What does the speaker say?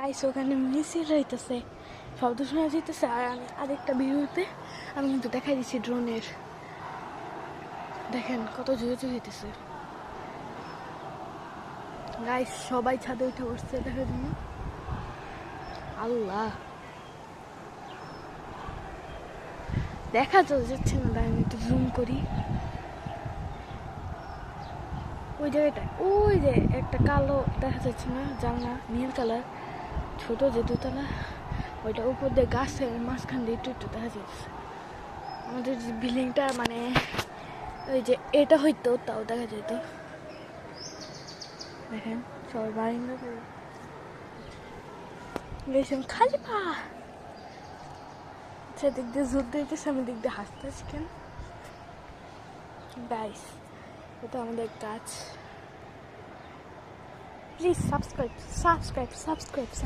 Guys ওখানে মিছিল হইতেছে, শব্দ শোনা যেতেছে। আর আমি আরেকটা ভিডিওতে আমি কিন্তু দেখাই দিচ্ছি ড্রোনের, দেখেন কত জোরে জোরে হইতেছে। গাইস সবাই ছাদে উঠে বসছে দেখার জন্য। আল্লাহ, দেখা তো যাচ্ছে না, তাই আমি একটু জুম করি। ওই জায়গাটায় ওই যে একটা কালো দেখা যাচ্ছে না জানলা, নীল কালার, ছোট যে দোতলা, ওইটা উপর দিয়ে গাছের মাঝখান দিয়ে একটু একটু দেখা যাচ্ছে। আমাদের যে বিল্ডিংটা মানে ওই যে এটা হইতো তাও দেখা যেত। দেখেন সবাই বারিন্দা গেছিলাম খালি পা, সেদিক দিয়ে জোর দিতেছে, আমি দিক দিয়ে হাসতেছি কেন। গাইস এটা আমাদের কাজ। Please subscribe subscribe subscribe.